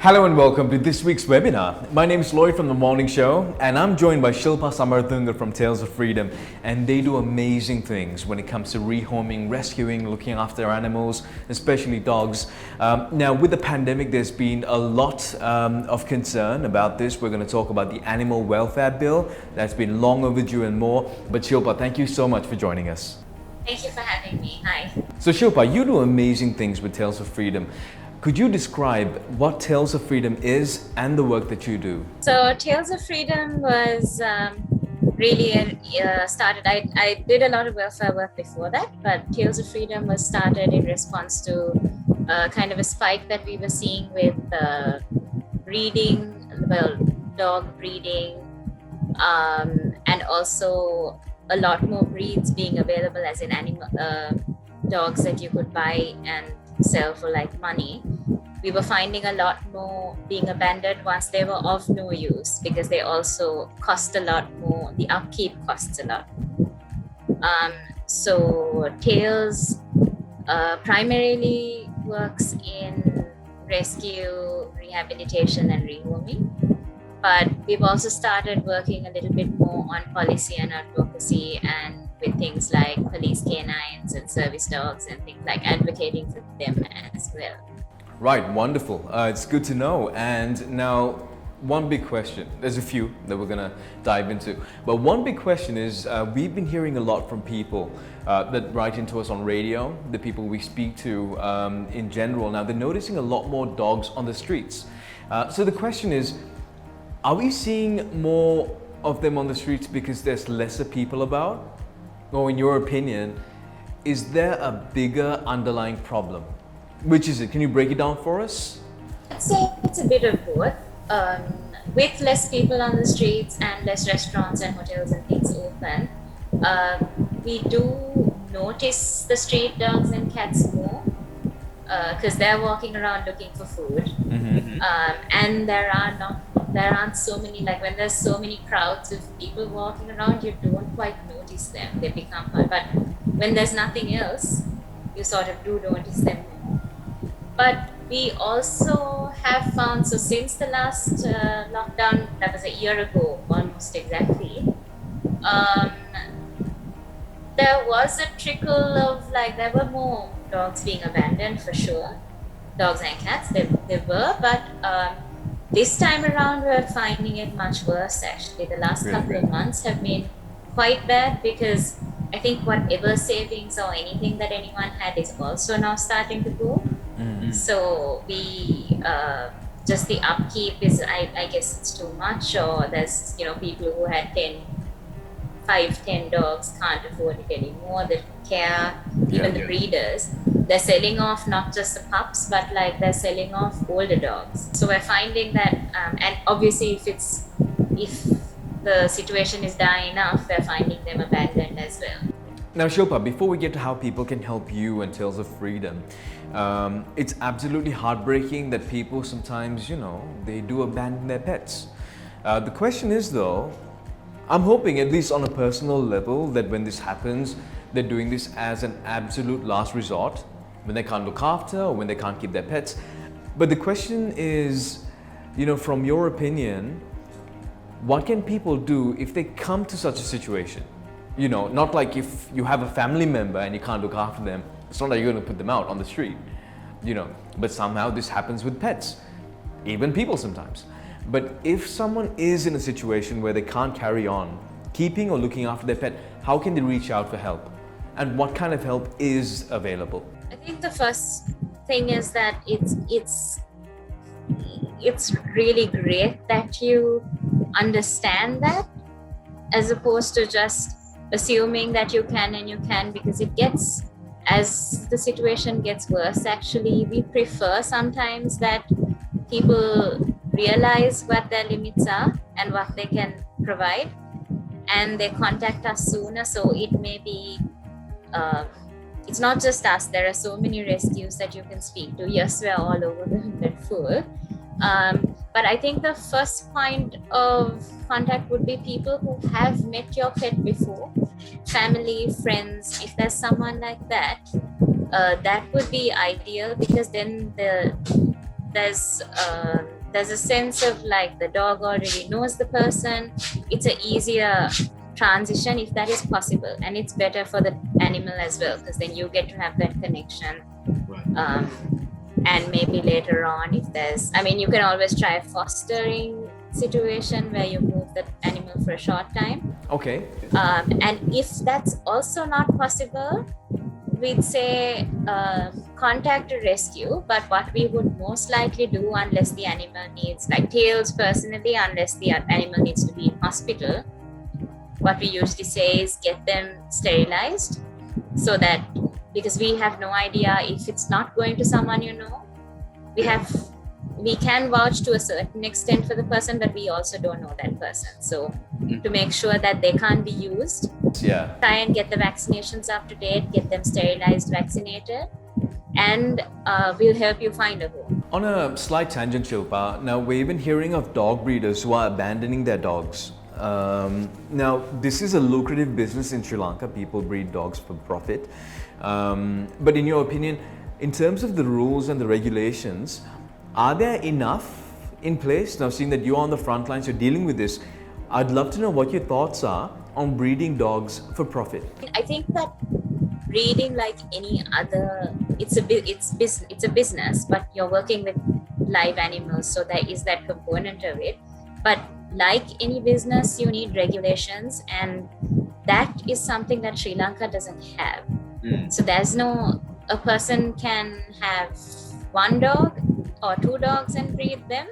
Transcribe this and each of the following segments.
Hello and welcome to this week's webinar. My name is Lloyd from The Morning Show and I'm joined by Shilpa Samaratunge from Tales of Freedom, and they do amazing things when it comes to rehoming, rescuing, looking after animals, especially dogs. Now with the pandemic there's been a lot of concern about this. We're going to talk about the animal welfare bill that's been long overdue and more. But Shilpa, thank you so much for joining us. Thank you for having me. Hi. So Shilpa, you do amazing things with Tales of Freedom. Could you describe what Tales of Freedom is and the work that you do? So Tales of Freedom was really started. I did a lot of welfare work before that, but Tales of Freedom was started in response to kind of a spike that we were seeing with dog breeding, and also a lot more breeds being available, as in animal dogs that you could buy and sell for like money. We were finding a lot more being abandoned once they were of no use, because they also cost a lot more. The upkeep costs a lot. So Tales primarily works in rescue, rehabilitation and rehoming, but we've also started working a little bit more on policy and advocacy, and with things like police canines and service dogs and things, like advocating for them as well. Right, wonderful. It's good to know. And now, one big question. There's a few that we're going to dive into. But one big question is, we've been hearing a lot from people that write into us on radio, the people we speak to in general. Now, they're noticing a lot more dogs on the streets. So the question is, are we seeing more of them on the streets because there's lesser people about? Or in your opinion, is there a bigger underlying problem? Which is it? Can you break it down for us? I'd say it's a bit of both. With less people on the streets and less restaurants and hotels and things open, we do notice the street dogs and cats more, because they're walking around looking for food. Mm-hmm. And there aren't so many, like when there's so many crowds of people walking around, you don't quite notice them. They become hard. But when there's nothing else, you sort of do notice them more. But we also have found, so since the last lockdown, that was a year ago, almost exactly, there was a trickle of, like, there were more dogs being abandoned for sure. Dogs and cats, they were, but this time around we're finding it much worse actually. The last couple of months have been quite bad, because I think whatever savings or anything that anyone had is also now starting to go. Mm-hmm. So we just the upkeep is, I guess it's too much, or there's people who had 5-10 dogs can't afford it anymore. The care, even the breeders, they're selling off not just the pups, but like they're selling off older dogs. So we're finding that, and obviously if the situation is dire enough, we're finding them abandoned as well. Now Shilpa, before we get to how people can help you and Tales of Freedom, it's absolutely heartbreaking that people sometimes, they do abandon their pets. The question is though, I'm hoping, at least on a personal level, that when this happens, they're doing this as an absolute last resort, when they can't look after or when they can't keep their pets. But the question is, from your opinion, what can people do if they come to such a situation? Not like if you have a family member and you can't look after them, it's not like you're going to put them out on the street, but somehow this happens with pets, even people sometimes. But if someone is in a situation where they can't carry on keeping or looking after their pet, how can they reach out for help? And what kind of help is available? I think the first thing is that it's really great that you understand that, as opposed to just assuming that you can and you can, because it gets, as the situation gets worse, actually, we prefer sometimes that people realize what their limits are and what they can provide, and they contact us sooner. So it may be, it's not just us, there are so many rescues that you can speak to. Yes, we're all over the full. But I think the first point of contact would be people who have met your pet before, family, friends. If there's someone like that, that would be ideal, because then there's there's a sense of like the dog already knows the person. It's a easier transition if that is possible, and it's better for the animal as well, because then you get to have that connection. Right. And maybe later on, if there's, I mean, you can always try a fostering situation where you move the animal for a short time. Okay. And if that's also not possible, we'd say contact a rescue. But what we would most likely do, unless the animal needs, like tails personally, unless the animal needs to be in hospital, what we usually say is get them sterilized, so that, because we have no idea if it's not going to someone you know. We can vouch to a certain extent for the person, but we also don't know that person. So to make sure that they can't be used, try and get the vaccinations up to date, get them sterilized, vaccinated, and we'll help you find a home. On a slight tangent, Shilpa, now we've been hearing of dog breeders who are abandoning their dogs. Now, this is a lucrative business in Sri Lanka. People breed dogs for profit. But in your opinion, in terms of the rules and the regulations, are there enough in place? Now, seeing that you're on the front lines, you're dealing with this, I'd love to know what your thoughts are on breeding dogs for profit. I think that breeding, like any other, it's a business, but you're working with live animals, so there is that component of it. But like any business, you need regulations, and that is something that Sri Lanka doesn't have. So there's no, a person can have one dog or two dogs and breed them.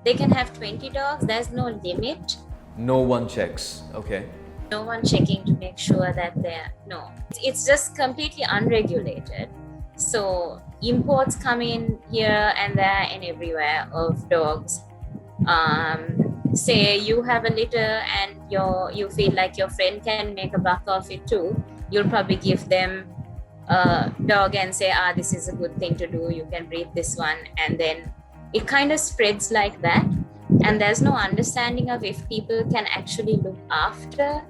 They can have 20 dogs. There's no limit. No one checks. Okay. No one checking to make sure that it's just completely unregulated. So imports come in here and there and everywhere of dogs. Say you have a litter and you feel like your friend can make a buck off it too, you'll probably give them a dog and say, this is a good thing to do, you can breed this one, and then it kind of spreads like that. And there's no understanding of if people can actually look after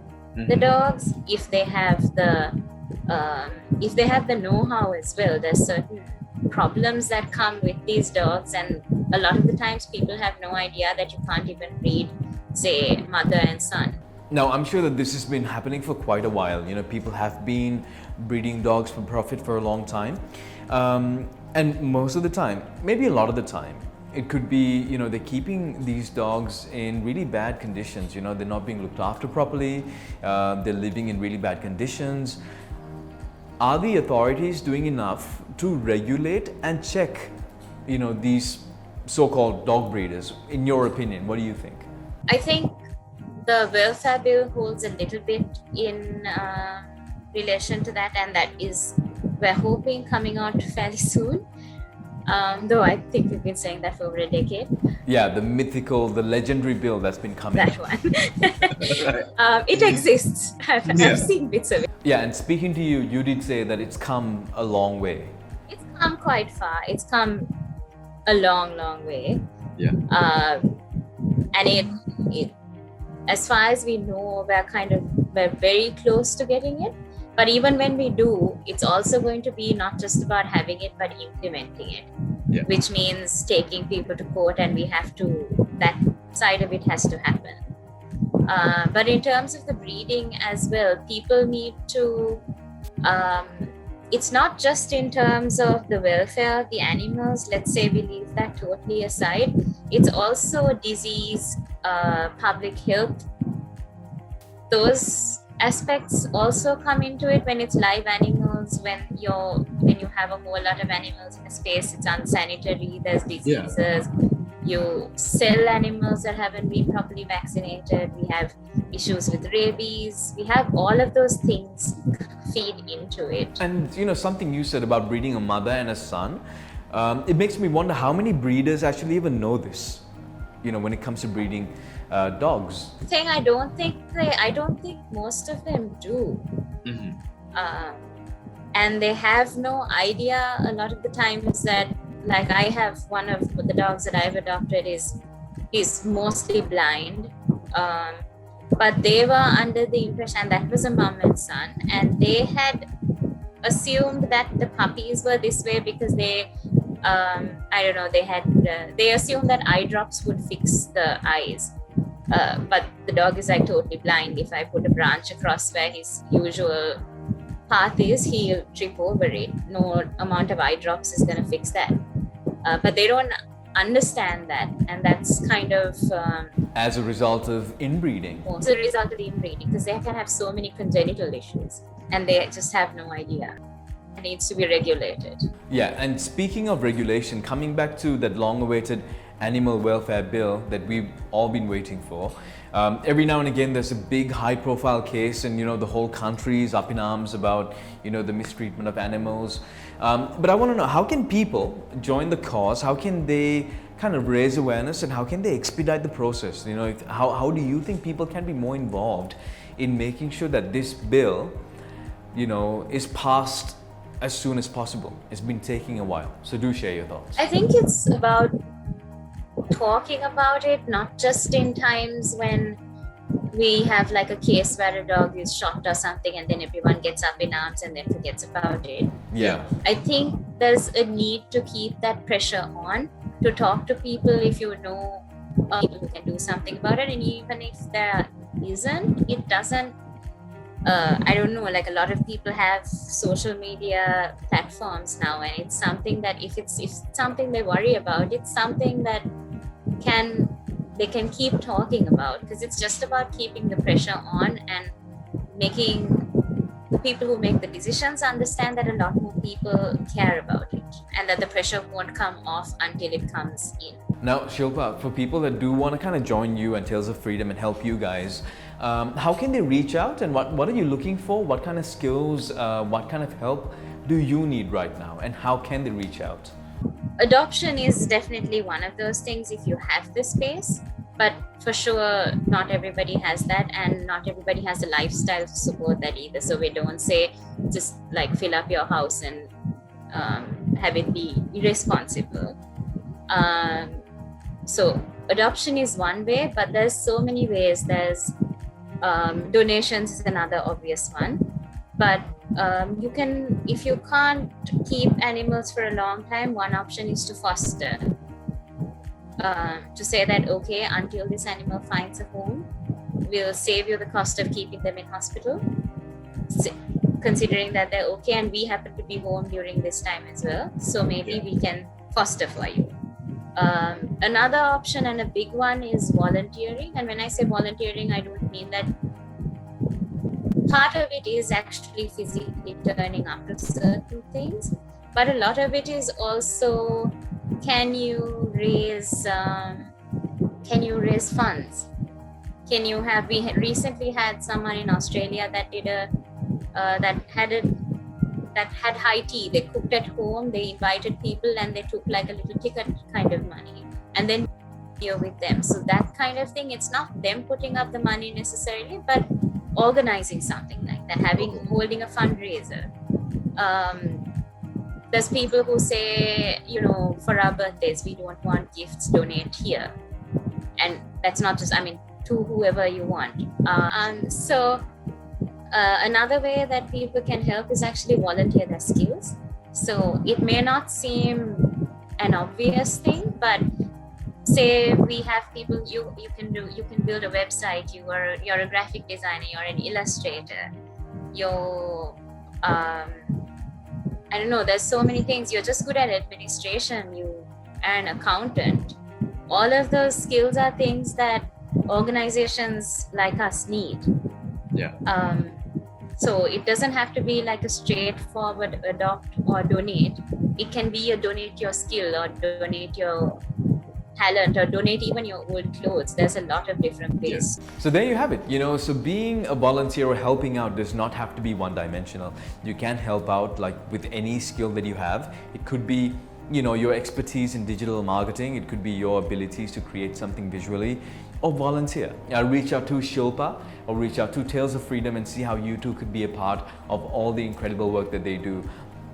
the dogs, if they have the know-how as well. There's certain problems that come with these dogs, and a lot of the times people have no idea that you can't even breed, say, mother and son. Now, I'm sure that this has been happening for quite a while. You know, people have been breeding dogs for profit for a long time. And most of the time, maybe a lot of the time, it could be, you know, they're keeping these dogs in really bad conditions. You know, they're not being looked after properly. They're living in really bad conditions. Are the authorities doing enough to regulate and check, you know, these so-called dog breeders? In your opinion, what do you think? I think the welfare bill holds a little bit in relation to that, and that is, we're hoping, coming out fairly soon. Though I think we've been saying that for over a decade. Yeah, the mythical, the legendary bill that's been coming. That one. It exists. I've seen bits of it. Yeah, and speaking to you, you did say that it's come a long way. It's come quite far. It's come a long, long way. Yeah. And it, as far as we know, we're very close to getting it. But even when we do, it's also going to be not just about having it, but implementing it, which means taking people to court, and that side of it has to happen. But in terms of the breeding as well, people need to, it's not just in terms of the welfare of the animals, let's say we leave that totally aside, it's also disease, public health. Those aspects also come into it when it's live animals. When you have a whole lot of animals in a space, it's unsanitary, there's diseases. You sell animals that haven't been properly vaccinated. We have issues with rabies. We have all of those things feed into it. And you know, something you said about breeding a mother and a son, it makes me wonder how many breeders actually even know this, you know, when it comes to breeding dogs. I don't think most of them do. And they have no idea a lot of the times that, like, I have one of the dogs that I've adopted is mostly blind, but they were under the impression that was a mom and son, and they had assumed that the puppies were this way because they I don't know, they assumed that eye drops would fix the eyes. But the dog is like totally blind. If I put a branch across where his usual path is, he'll trip over it. No amount of eye drops is going to fix that. But they don't understand that, and that's kind of As a result of inbreeding. as a result of the inbreeding, because they can have so many congenital issues and they just have no idea. It needs to be regulated. Yeah, and speaking of regulation, coming back to that long-awaited animal welfare bill that we've all been waiting for, every now and again there's a big high-profile case, and the whole country is up in arms about the mistreatment of animals. But I want to know, how can people join the cause? How can they kind of raise awareness, and how can they expedite the process? How do you think people can be more involved in making sure that this bill, is passed as soon as possible? It's been taking a while, so do share your thoughts. I think it's about talking about it, not just in times when we have like a case where a dog is shot or something and then everyone gets up in arms and then forgets about it. Yeah. I think there's a need to keep that pressure on, to talk to people if you know people who can do something about it. And even if there isn't, it doesn't, I don't know, like a lot of people have social media platforms now, and it's something that if it's something they worry about, it's something that they can keep talking about, because it's just about keeping the pressure on and making the people who make the decisions understand that a lot more people care about it, and that the pressure won't come off until it comes in. Now, Shilpa, for people that do want to kind of join you and Tales of Freedom and help you guys, how can they reach out, and what are you looking for? What kind of skills, what kind of help do you need right now, and how can they reach out? Adoption is definitely one of those things if you have the space, but for sure not everybody has that, and not everybody has the lifestyle to support that either. So we don't say just like fill up your house and have it be irresponsible. So adoption is one way, but there's so many ways. There's donations is another obvious one, but you can, if you can't keep animals for a long time, one option is to foster. To say that, okay, until this animal finds a home, we'll save you the cost of keeping them in hospital, considering that they're okay and we happen to be home during this time as well. So maybe we can foster for you. Another option, and a big one, is volunteering. And when I say volunteering, I don't mean that part of it is actually physically turning up to certain things, but a lot of it is also, can you raise funds? We recently had someone in Australia that did that had high tea. They cooked at home, they invited people, and they took like a little ticket kind of money, and then you're with them. So that kind of thing, it's not them putting up the money necessarily, but organizing something like that, holding a fundraiser. There's people who say, for our birthdays, we don't want gifts, donate here. And that's not just, to whoever you want. Another way that people can help is actually volunteer their skills. So it may not seem an obvious thing, but say we have people, you can build a website, you're a graphic designer, you're an illustrator, you're I don't know, there's so many things. You're just good at administration, you are an accountant. All of those skills are things that organizations like us need. Yeah. So it doesn't have to be like a straightforward adopt or donate. It can be a donate your skill, or donate your talent, or donate even your old clothes. There's a lot of different ways. Yeah. So there you have it. So being a volunteer or helping out does not have to be one-dimensional. You can help out like with any skill that you have. It could be your expertise in digital marketing. It could be your abilities to create something visually, or volunteer. Reach out to Shilpa or reach out to Tales of Freedom and see how you too could be a part of all the incredible work that they do.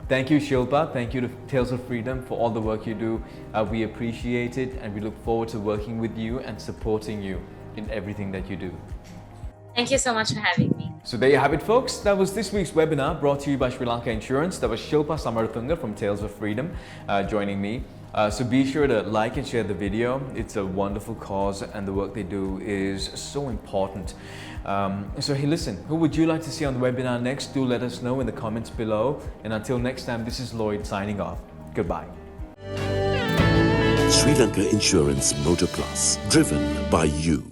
Thank you, Shilpa. Thank you to Tales of Freedom for all the work you do. We appreciate it, and we look forward to working with you and supporting you in everything that you do. Thank you so much for having me. So there you have it, folks. That was this week's webinar brought to you by Sri Lanka Insurance. That was Shilpa Samaratunge from Tales of Freedom joining me. So be sure to like and share the video. It's a wonderful cause and the work they do is so important. So hey, listen, who would you like to see on the webinar next? Do let us know in the comments below. And until next time, this is Lloyd signing off. Goodbye. Sri Lanka Insurance Motor Plus, driven by you.